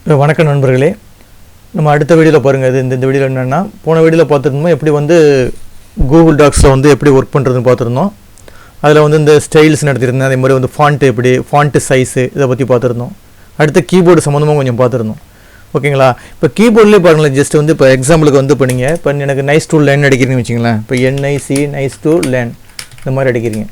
வணக்கம் நண்பர்களே. நம்ம அடுத்த வீடியோவில் பாருங்கள். இது இந்த வீடியோவில் என்னென்னா, போன வீடியோவில் பார்த்துருந்தோம் எப்படி வந்து கூகுள் டாக்ஸில் வந்து எப்படி ஒர்க் பண்ணுறதுன்னு பார்த்துருந்தோம். அதில் வந்து இந்த ஸ்டைல்ஸ் நடத்திருந்தேன். அதே மாதிரி வந்து ஃபாண்ட்டு எப்படி, ஃபாண்ட்டு சைஸு இதை பற்றி பார்த்துருந்தோம். அடுத்து கீபோர்டு சம்மந்தமாக கொஞ்சம் பார்த்துருந்தோம். ஓகேங்களா? இப்போ கீபோர்ட்லேயே பாருங்களேன். ஜஸ்ட் வந்து இப்போ எக்ஸாம்பிளுக்கு வந்து இப்போ நீங்கள் இப்போ எனக்கு நைஸ் டூ லேன் அடிக்கிறீங்கன்னு வச்சிங்களேன். இப்போ NIC நைஸ் டூ லேன் இந்த மாதிரி அடிக்கிறீங்க.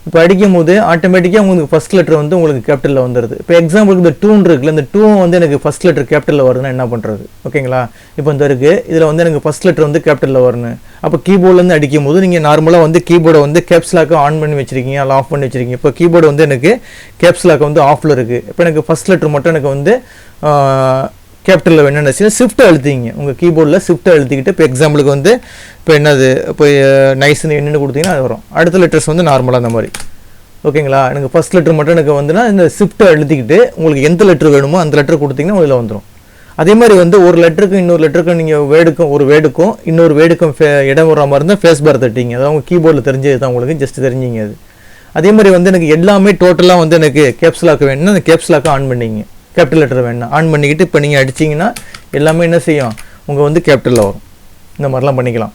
இப்போ அடிக்கும் போது ஆட்டோமேட்டிக்காக உங்களுக்கு ஃபஸ்ட் லெட்டர் வந்து உங்களுக்கு கேபிட்டலில் வந்துடுது. இப்போ எக்ஸாம்பிளுக்கு இந்த டூன் இருக்குல்ல, இந்த டூ வந்து எனக்கு ஃபஸ்ட் லெட்டர் கேபிட்டலில் வருதுன்னா என்ன பண்ணுறது? ஓகேங்களா? இப்போ இந்த இருக்குது, இதில் வந்து எனக்கு ஃபஸ்ட் லெட்டர் வந்து கேபிட்டலில் வரணும். அப்போ கீபோர்ட்லேருந்து அடிக்கும் போது நீங்கள் நார்மலாக வந்து கீபோர்டை வந்து கேப்ஸ் லாக்கை ஆன் பண்ணி வச்சிருக்கீங்க, அல்ல ஆஃப் பண்ணி வச்சிருக்கீங்க. இப்போ கீபோர்டு வந்து எனக்கு கேப்ஸ் லாக் வந்து ஆஃபில் இருக்குது. இப்போ எனக்கு ஃபஸ்ட் லெட்டர் மட்டும் எனக்கு வந்து கேபிட்டலில் வேணும்னு ஷிஃப்ட்டை அழுத்திங்க. உங்கள் கீபோர்டில் ஷிஃப்ட்டை அழுத்திக்கிட்டு இப்போ எக்ஸாம்பிளுக்கு வந்து இப்போ என்னது இப்போ நைஸ்ன்னு என்னென்னு கொடுத்தீங்கன்னா அது வரும். அடுத்த லெட்டர்ஸ் வந்து நார்மலாக அந்த மாதிரி. ஓகேங்களா? எனக்கு ஃபஸ்ட் லெட்டர் மட்டும் எனக்கு வந்துன்னா இந்த ஷிஃப்ட்டை அழுத்திக்கிட்டு உங்களுக்கு எந்த லெட்டர் வேணுமோ அந்த லெட்டர் கொடுத்தீங்கன்னா இதில் வந்துடும். அதே மாதிரி வந்து ஒரு லெட்டருக்கும் இன்னொரு லெட்டருக்கும் நீங்கள் வேர்டுக்கும் இன்னொரு வேர்டுக்கும் இடம் வர மாதிரி இருந்தால் ஃபேஸ் பார் தட்டிங்க. அதாவது உங்கள் கீபோர்டில் தெரிஞ்சது தான் உங்களுக்கு, ஜஸ்ட் தெரிஞ்சிங்க அது. அதே மாதிரி வந்து எனக்கு எல்லாமே டோட்டலாக வந்து எனக்கு கேப்ஸ் லாக் வேணும்னா அந்த கேப்ஸ் லாக்கை ஆன் பண்ணிங்க. கேபிட்டல் லெட்டர் வேணும்னா ஆன் பண்ணிக்கிட்டு இப்போ நீங்கள் அடிச்சிங்கன்னா எல்லாமே என்ன செய்யும், உங்கள் வந்து கேபிட்டலில் வரும். இந்த மாதிரிலாம் பண்ணிக்கலாம்.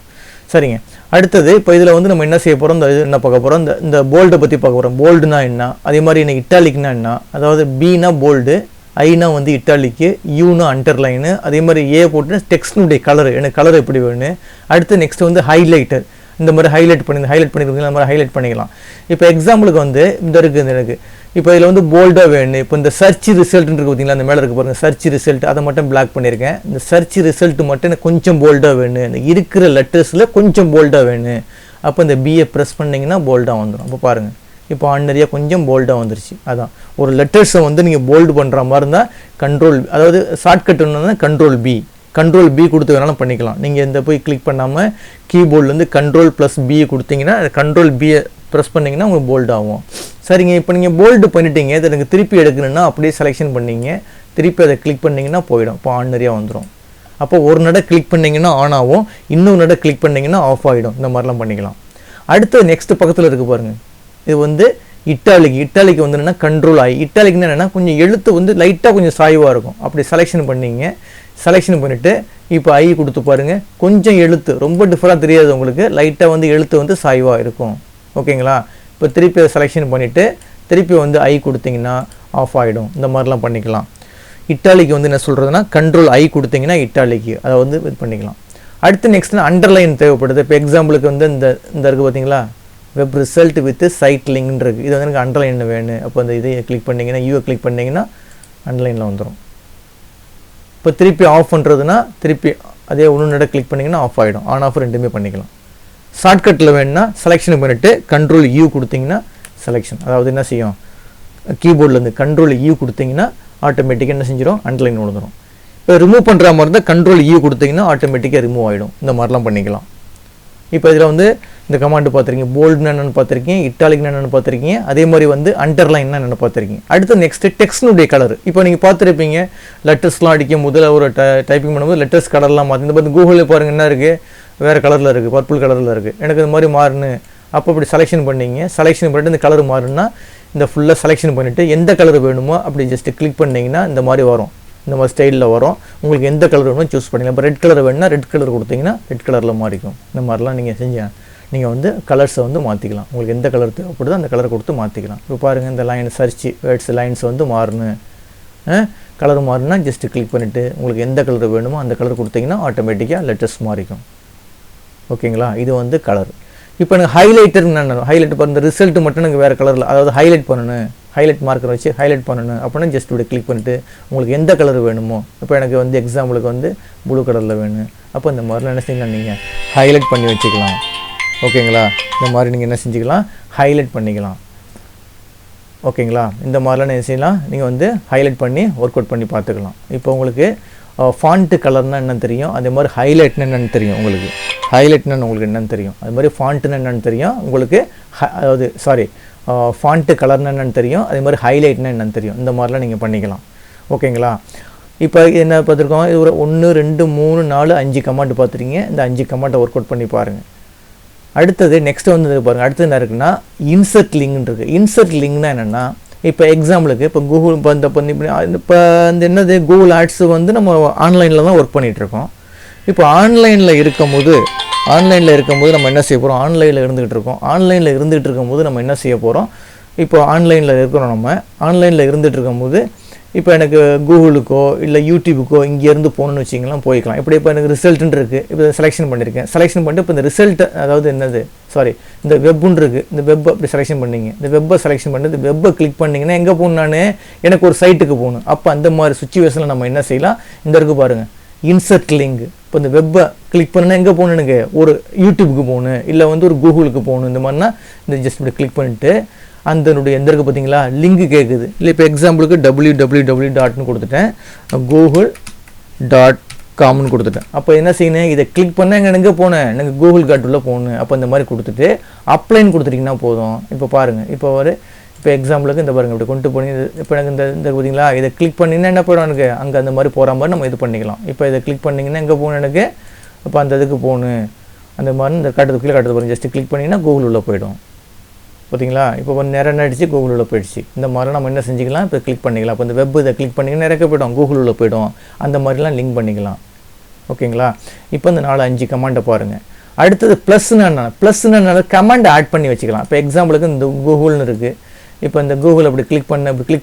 சரிங்க. அடுத்தது இப்போ இதில் வந்து நம்ம என்ன செய்ய போகிறோம், இந்த இது என்ன பார்க்க போகிறோம், இந்த போல்டை பற்றி பார்க்க போகிறோம். போல்டுனா என்ன, அதே மாதிரி எனக்கு இட்டாலிக்னா என்ன, அதாவது பினா போல்டு, ஐனா வந்து இட்டாலிக்கு, யூனா அண்டர்லைனு, அதே மாதிரி ஏ போட்டு டெக்ஸ்டினுடைய கலரு, எனக்கு கலர் எப்படி வேணும். அடுத்து நெக்ஸ்ட் வந்து ஹைலைட்டர், இந்த மாதிரி ஹைலைட் பண்ணிக்கிறீங்க, இந்த மாதிரி ஹைலைட் பண்ணிக்கலாம். இப்போ எக்ஸாம்பிளுக்கு வந்து இந்த இருக்குது எனக்கு இப்போ இதில் வந்து போல்டாக வேணும். இப்போ இந்த சர்ச் ரிசல்ட் இருக்குது பார்த்தீங்களா, அந்த மேலே இருக்குது பாருங்கள் சர்ச் ரிசல்ட், அதை மட்டும் பிளாக் பண்ணியிருக்கேன். இந்த சர்ச் ரிசல்ட் மட்டும் எனக்கு கொஞ்சம் போல்டாக வேணும், இந்த இருக்கிற லெட்டர்ஸில் கொஞ்சம் போல்டாக வேணும். அப்போ இந்த பிஏ ப்ரெஸ் பண்ணிங்கன்னா போல்டாக வந்துடும். அப்போ பாருங்கள், இப்போ ஆர்டினரியாக கொஞ்சம் போல்டாக வந்துருச்சு. அதான் ஒரு லெட்டர்ஸை வந்து நீங்கள் போல்டு பண்ணுற மாதிரி இருந்தால் கண்ட்ரோல், அதாவது ஷார்ட்கட் ஒன்றுனா கண்ட்ரோல் பி கொடுத்து வேணாலும் பண்ணிக்கலாம். நீங்கள் இந்த போய் கிளிக் பண்ணாமல் கீபோர்ட்லேருந்து கண்ட்ரோல் ப்ளஸ் பி கொடுத்தீங்கன்னா கண்ட்ரோல் பியை ப்ரெஸ் பண்ணிங்கன்னா உங்களுக்கு போல்டு ஆகும். சரிங்க. இப்போ நீங்கள் போல்டு பண்ணிட்டீங்க, இதை எனக்கு திருப்பி எடுக்கணுன்னா அப்படியே செலெக்ஷன் பண்ணிங்க, திருப்பி அதை கிளிக் பண்ணிங்கன்னா போயிடும். இப்போ ஆர்டினரியாக வந்துடும். அப்போ ஒரு நட கிளிக் பண்ணிங்கன்னா ஆன் ஆகும், இன்னொரு நட கிளிக் பண்ணிங்கன்னா ஆஃப் ஆகிடும். இந்த மாதிரிலாம் பண்ணிக்கலாம். அடுத்து நெக்ஸ்ட் பக்கத்தில் இருக்குது பாருங்கள், இது வந்து இட்டாலிக்கு வந்து என்னென்னா கண்ட்ரோல் ஆகி, இட்டாலிக்னா என்னென்னா கொஞ்சம் எழுத்து வந்து லைட்டாக கொஞ்சம் சாய்வாக இருக்கும். அப்படி செலெக்ஷன் பண்ணிங்க. செலெக்ஷன் பண்ணிவிட்டு இப்போ ஐ கொடுத்து பாருங்கள், கொஞ்சம் எழுத்து ரொம்ப டிஃபராக தெரியாது உங்களுக்கு, லைட்டாக வந்து எழுத்து வந்து சாய்வாக இருக்கும். ஓகேங்களா? இப்போ திருப்பி அதை செலெக்ஷன் பண்ணிவிட்டு திருப்பி வந்து ஐ கொடுத்தீங்கன்னா ஆஃப் ஆகிடும். இந்த மாதிரிலாம் பண்ணிக்கலாம். இட்டாலிக்கு வந்து என்ன சொல்கிறதுனா கண்ட்ரோல் ஐ கொடுத்தீங்கன்னா இட்டாலிக்கு அதை வந்து இது பண்ணிக்கலாம். அடுத்து நெக்ஸ்ட் அண்டர்லைன் தேவைப்படுது. இப்போ எக்ஸாம்பிளுக்கு வந்து இந்த இருக்குது பார்த்தீங்களா, வெப் ரிசல்ட் வித் சைட் லிங்க்னு இருக்குது. இது வந்து எனக்கு அண்டர்லைன் வேணும். அப்போ அந்த இதை கிளிக் பண்ணிங்கன்னா யூவை கிளிக் பண்ணிங்கன்னா அண்டர்லைனில் வந்துடும். இப்போ திருப்பி ஆஃப் பண்ணுறதுனா திருப்பி அதே ஒன்று கிளிக் பண்ணிங்கன்னா ஆஃப் ஆகிடும். ஆன் ஆஃப் ரெண்டுமே பண்ணிக்கலாம். ஷார்ட்கட்டில் வேணுன்னா செலெக்ஷன் பண்ணிவிட்டு கண்ட்ரோல் யூ கொடுத்தீங்கன்னா செலெக்ஷன், அதாவது என்ன செய்யும், கீபோர்ட்லேருந்து கண்ட்ரோல் யூ கொடுத்தீங்கன்னா ஆட்டோமேட்டிக்காக என்ன செஞ்சிடும், அண்டர்லைன் விழுந்துடும். இப்போ ரிமூவ் பண்ணுற மாதிரி இருந்தால் கண்ட்ரோல் யூ கொடுத்தீங்கன்னா ஆட்டோமேட்டிக்காக ரிமூவ் ஆகிடும். இந்த மாதிரிலாம் பண்ணிக்கலாம். இப்போ இதில் வந்து இந்த கமாண்டு பார்த்துருக்கீங்க, போல்டுன்னு என்னென்னு பார்த்துருக்கீங்க, இட்டாலிக்னா என்னென்னு பார்த்துருக்கீங்க, அதே மாதிரி வந்து அண்டர்லைன்னா என்னென்னு பார்த்துருக்கீங்க. அடுத்து நெக்ஸ்ட்டு டெக்ஸ்டினுடைய கலர். இப்போ நீங்கள் பார்த்துருப்பீங்க லெட்டர்ஸ்லாம் அடிக்கும் முதல்ல ஒரு டைப்பிங் பண்ணும்போது லெட்டர்ஸ் கலர்லாம் மாற்றி, இந்த பார்த்து கூகுளில் பாருங்கள் என்ன இருக்குது, வேறு கலரில் இருக்குது, பர்பிள் கலரில் இருக்குது. எனக்கு இந்த மாதிரி மாறுன்னு அப்போ இப்படி செலெக்ஷன் பண்ணிங்க. செலெக்ஷன் பண்ணிட்டு இந்த கலர் மாறுன்னா இந்த ஃபுல்லாக செலெக்ஷன் பண்ணிவிட்டு எந்த கலர் வேணுமோ அப்படி ஜஸ்ட்டு கிளிக் பண்ணிங்கன்னா இந்த மாதிரி வரும், இந்த மாதிரி ஸ்டைலில் வரும். உங்களுக்கு எந்த கலர் வேணுமோ சூஸ் பண்ணிக்கலாம். இப்போ ரெட் கலர் வேணுன்னா ரெட் கலர் கொடுத்தீங்கன்னா ரெட் கலரில் மாறிக்கும். இந்த மாதிரிலாம் நீங்கள் நீங்கள் வந்து கலர்ஸை வந்து மாற்றிக்கலாம். உங்களுக்கு எந்த கலர் தேவைப்படுதோ அந்த கலரை கொடுத்து மாற்றிக்கலாம். இப்போ பாருங்கள் இந்த லைன் சர்ச் வேர்ட்ஸ் லைன்ஸ் வந்து மாறணும், கலர் மாறினா ஜஸ்ட்டு கிளிக் பண்ணிவிட்டு உங்களுக்கு எந்த கலர் வேணுமோ அந்த கலர் கொடுத்தீங்கன்னா ஆட்டோமேட்டிக்காக லெட்டர்ஸ் மாறிக்கும். ஓகேங்களா? இது வந்து கலர். இப்போ எனக்கு ஹைலைட்டர் என்ன, ஹைலைட் பண்ண இந்த ரிசல்ட் மட்டும் எனக்கு வேறு கலரில், அதாவது ஹைலைட் பண்ணணும், ஹைலைட் மார்க்கர் வச்சு ஹைலைட் பண்ணணும் அப்படின்னா ஜஸ்ட் இப்படி கிளிக் பண்ணிவிட்டு உங்களுக்கு எந்த கலர் வேணுமோ, இப்போ எனக்கு வந்து எக்ஸாம்பிளுக்கு வந்து ப்ளூ கலரில் வேணும், அப்போ இந்த மாதிரிலாம் என்ன செய்யலாம், நீங்கள் ஹைலைட் பண்ணி வச்சுக்கலாம். ஓகேங்களா? இந்த மாதிரி நீங்கள் என்ன செஞ்சுக்கலாம், ஹைலைட் பண்ணிக்கலாம். ஓகேங்களா? இந்த மாதிரிலாம் என்ன செய்யலாம், நீங்கள் வந்து ஹைலைட் பண்ணி ஒர்க் அவுட் பண்ணி பார்த்துக்கலாம். இப்போ உங்களுக்கு ஃபாண்ட்டு கலர்னால் என்னென்னு தெரியும், அதே மாதிரி ஹைலைட்னா என்னென்னு தெரியும், உங்களுக்கு ஹைலைட்னா உங்களுக்கு என்னென்னு தெரியும், அது மாதிரி ஃபாண்ட்டுன்னு என்னென்னு தெரியும் உங்களுக்கு, அதாவது ஃபாண்ட்டு கலர்னா என்னென்னு தெரியும், அதே மாதிரி ஹைலைட்னா என்னென்னு தெரியும். இந்த மாதிரிலாம் நீங்கள் பண்ணிக்கலாம். ஓகேங்களா? இப்போ என்ன பார்த்துருக்கோம், இது ஒரு 1 2 3 4 5 கமாண்ட் பார்த்துருக்கீங்க. இந்த 5 கமாண்டை ஒர்க் அவுட் பண்ணி பாருங்கள். அடுத்தது நெக்ஸ்ட் வந்து பாருங்கள், அடுத்தது என்ன இருக்குன்னா இன்சர்ட் லிங்க்னு இருக்குது. இன்சர்ட் லிங்க்னா என்னென்னா இப்போ எக்ஸாம்பிளுக்கு இப்போ கூகுள் இப்போ இந்த என்னது கூகுள் ஆட்ஸ் வந்து நம்ம ஆன்லைனில் தான் ஒர்க் பண்ணிகிட்ருக்கோம். இப்போ ஆன்லைனில் இருக்கும்போது நம்ம என்ன செய்ய போகிறோம்? ஆன்லைனில் இருந்துகிட்டு இருக்கும்போது நம்ம என்ன செய்ய போகிறோம்? இப்போ ஆன்லைனில் இருக்கிறோம். நம்ம ஆன்லைனில் இருந்துகிட்டு இருக்கும்போது இப்போ எனக்கு கூகுளுக்கோ இல்லை யூடியூபுக்கோ இங்கேருந்து போகணுன்னு வச்சிங்களேன், போய்க்கலாம். இப்போ எனக்கு ரிசல்ட்டுன்னு இருக்குது. இப்போ செலெக்ஷன் பண்ணியிருக்கேன். செலெக்ஷன் பண்ணிட்டு இப்போ இந்த ரிசல்ட்டு, அதாவது இந்த வெப்புன்னு இருக்குது. இந்த வெப்பை அப்படி செலெக்ஷன் பண்ணிங்க. இந்த வெப்பை செலெக்ஷன் பண்ணி இந்த வெப்பை கிளிக் பண்ணிங்கன்னா எங்கே போகணும்? நான் எனக்கு ஒரு சைட்டுக்கு போகணும். அப்போ அந்த மாதிரி சுச்சுவேஷனில் நம்ம என்ன செய்யலாம்? இந்த இருக்குது பாருங்கள், இன்சர்ட் லிங்க். இப்போ இந்த வெப்பை கிளிக் பண்ணால் எங்கே போகணும்? எனக்கு ஒரு யூடியூபுக்கு போகணும், இல்லை ஒரு கூகுளுக்கு போகணும். இந்த மாதிரினா இந்த ஜஸ்ட் இப்படி கிளிக் பண்ணிட்டு அந்தனுடைய எந்த இருக்குது பார்த்தீங்களா, லிங்கு கேட்குது இல்லை. இப்போ எக்ஸாம்பிளுக்கு www.னு கொடுத்துட்டேன், google.comனு கொடுத்துட்டேன். அப்போ என்ன செய்யணும்? இதை கிளிக் பண்ணால் எங்கே போனேன்? எனக்கு கூகுள் கார்டுள்ளே போகணும். அப்போ இந்த மாதிரி கொடுத்துட்டு அப்ளைன்னு கொடுத்துட்டிங்கன்னா போதும். இப்போ பாருங்கள், இப்போ எக்ஸாம்பிளுக்கு இந்த பாருங்கள், இப்படி கொண்டு போனி. இப்போ எனக்கு இந்த பார்த்தீங்களா, இதை கிளிக் பண்ணிங்கன்னா என்ன போயிடும்? எனக்கு அங்கே அந்த மாதிரி போகிற மாதிரி நம்ம இது பண்ணிக்கலாம். இப்போ இதை கிளிக் பண்ணிங்கன்னா எங்கே போகணும்? எனக்கு இப்போ அந்த இதுக்கு போகணும். அந்த மாதிரி இந்த கீழே காட்டுறது பாருங்கள், ஜஸ்ட்டு கிளிக் பண்ணிங்கன்னா கூகுள் உள்ளே போய்டும். பார்த்தீங்களா? இப்போ நேரம் அடிச்சு கூகுள் உள்ள போயிடுச்சு. இந்த மாதிரி நம்ம என்ன செஞ்சுக்கலாம்? இப்போ கிளிக் பண்ணிக்கலாம். இப்போ இந்த வெப் இதை கிளிக் பண்ணிங்கன்னா நிறைய போய்டும், கூகுள் உள்ள போய்டும். அந்த மாதிரிலாம் லிங்க் பண்ணிக்கலாம். ஓகேங்களா? இப்போ இந்த 4-5 கமாண்டை பாருங்கள். அடுத்தது ப்ளஸ்ன்னு கமாண்ட் ஆட் பண்ணி வச்சுக்கலாம். இப்போ எக்ஸாம்பிளுக்கு இந்த கூகுள்னு இருக்குது. இப்போ இந்த கூகுள் அப்படி கிளிக்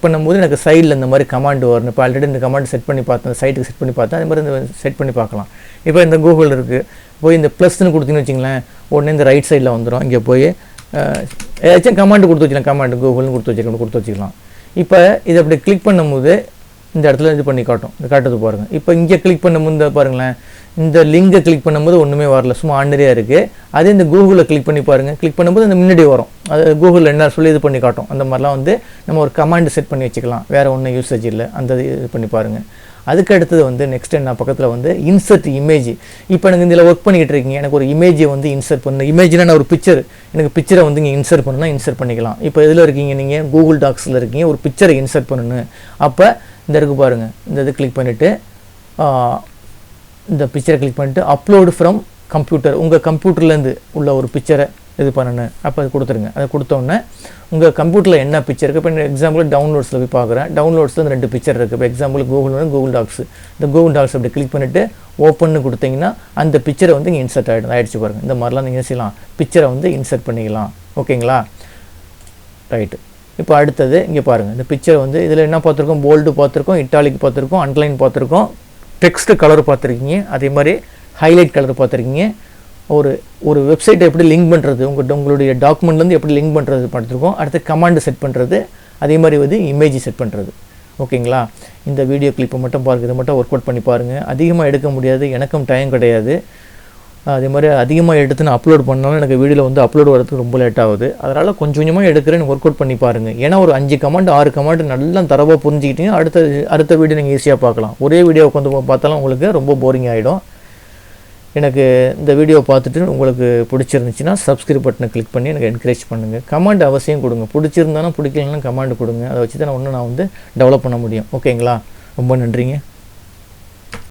பண்ணும்போது எனக்கு சைடில் இந்த மாதிரி கமாண்ட் வரணும். இப்போ ஆல்ரெடி இந்த கமாண்ட் செட் பண்ணி பார்த்தேன், சைட்டுக்கு செட் பண்ணி பார்த்தேன். அது மாதிரி இந்த செட் பண்ணி பார்க்கலாம். இப்போ இந்த கூகுள் இருக்குது. போய் இந்த ப்ளஸ்ன்னு கொடுத்தீங்கன்னு வச்சிங்களேன், உடனே இந்த ரைட் சைடில் வந்துடும். இங்கே போய் ஏதாச்சும் கமாண்ட் கொடுத்து வச்சுக்கலாம். கமாண்ட் கூகுள்னு கொடுத்து வச்சுக்கலாம். இப்போ இதை அப்படி கிளிக் பண்ணும்போது இந்த இடத்துல இது பண்ணி காட்டுறது பாருங்கள். இப்போ இங்கே கிளிக் பண்ணும்போது பாருங்களேன், இந்த லிங்கை கிளிக் பண்ணும்போது ஒன்றுமே வரல, சும்மா ஆண்டரியாக இருக்குது. அதே இந்த கூகுளில் கிளிக் பண்ணி பாருங்கள், கிளிக் பண்ணும்போது இந்த முன்னாடி வரும். அது கூகுளில் என்ன சொல்லி இது பண்ணி காட்டும். அந்த மாதிரிலாம் நம்ம ஒரு கமாண்ட் செட் பண்ணி வச்சுக்கலாம். வேறு ஒன்றும் யூசேஜ் இல்லை. அந்த இது பண்ணி பாருங்கள். அதுக்கு அடுத்தது நெக்ஸ்ட் என்ன பக்கத்தில் இன்சர்ட் இமேஜ். இப்போ எனக்கு இதில் ஒர்க் பண்ணிக்கிட்டு இருக்கீங்க, எனக்கு ஒரு இமேஜை இன்சர்ட் பண்ணணும். இமேஜ்னா நான் ஒரு எனக்கு பிக்சரை இங்கே இன்சர்ட் பண்ணணும்னா இன்சர்ட் பண்ணிக்கலாம். இப்போ இதில் இருக்கீங்க, நீங்கள் கூகுள் டாக்ஸில் இருக்கீங்க, ஒரு பிக்சரை இன்சர்ட் பண்ணணும். அப்போ இந்த இருக்கு பாருங்கள், இந்த இது கிளிக் பண்ணிவிட்டு இந்த பிக்சரை கிளிக் பண்ணிட்டு அப்லோடு ஃப்ரம் கம்ப்யூட்டர், உங்கள் கம்ப்யூட்டர்லேருந்து உள்ள ஒரு பிக்சரை இது பண்ணணும். அப்போ அது கொடுத்துருங்க. அதை கொடுத்தோன்னே உங்கள் கம்ப்யூட்டரில் என்ன பிக்சர் இருக்குது? இப்போ எக்ஸாம்பிள் டவுன்லோட்ஸில் போய் பார்க்குறேன். டவுன்லோட்ஸில் 2 பிக்சர் இருக்குது. இப்போ எக்ஸாம்பிள் கூகுள் டாக்ஸ். இந்த கூகுள் டாக்ஸ் அப்படி கிளிக் பண்ணிவிட்டு ஓப்பன்னு கொடுத்தீங்கன்னா அந்த பிக்சரை இங்கே இன்சர்ட் ஆகிடுச்சு பாருங்கள். இந்த மாதிரிலாம் நீங்கள் செய்யலாம், பிக்சரை இன்சர்ட் பண்ணிக்கலாம். ஓகேங்களா? ரைட்டு. இப்போ அடுத்தது இங்கே பாருங்கள், இந்த பிக்சர் இதில் என்ன பார்த்துருக்கோம்? போல்டு பார்த்துருக்கோம், இட்டாலிக் பார்த்துருக்கோம், அண்டர்லைன் பார்த்துருக்கோம், டெக்ஸ்ட் கலர் பார்த்துருக்கீங்க, அதே மாதிரி ஹைலைட் கலர் பார்த்துருக்கீங்க. ஒரு வெப்சைட்டை எப்படி லிங்க் பண்ணுறது, உங்களுடைய டாக்குமெண்ட்லேருந்து எப்படி லிங்க் பண்ணுறது பார்த்துருக்கோம். அடுத்து கமாண்டு செட் பண்ணுறது, அதே மாதிரி இமேஜ் செட் பண்ணுறது. ஓகேங்களா? இந்த வீடியோ கிளிப்பை மட்டும் பாருங்கள், இதை மட்டும் ஒர்க் அவுட் பண்ணி பாருங்கள். அதிகமாக எடுக்க முடியாது, எனக்கும் டைம் கிடையாது. அதே மாதிரி அதிகமாக எடுத்து நான் அப்லோட் பண்ணாலும் எனக்கு வீடியோவில் அப்லோட் வரதுக்கு ரொம்ப லேட் ஆகுது. அதனால் கொஞ்சம் கொஞ்சமாக எடுக்கிறேன், ஒர்க் அவுட் பண்ணி பாருங்கள். ஏன்னா ஒரு 5 கமாண்ட் 6 கமாண்ட் நல்லா தரவாக புரிஞ்சுக்கிட்டீங்க, அடுத்த வீடியோ நீங்கள் ஈஸியாக பார்க்கலாம். ஒரே வீடியோ உட்காந்து பார்த்தாலும் உங்களுக்கு ரொம்ப போரிங் ஆகிடும். எனக்கு இந்த வீடியோ பார்த்துட்டு உங்களுக்கு பிடிச்சிருந்துச்சுன்னா சப்ஸ்கிரைப் பட்டனை கிளிக் பண்ணி எனக்கு என்கரேஜ் பண்ணுங்கள். கமெண்ட் அவசியம் கொடுங்க. பிடிச்சிருந்தாலும் பிடிக்கலன்னா கமெண்ட் கொடுங்க. அதை வச்சு தான் நான் டெவலப் பண்ண முடியும். ஓகேங்களா? ரொம்ப நன்றிங்க.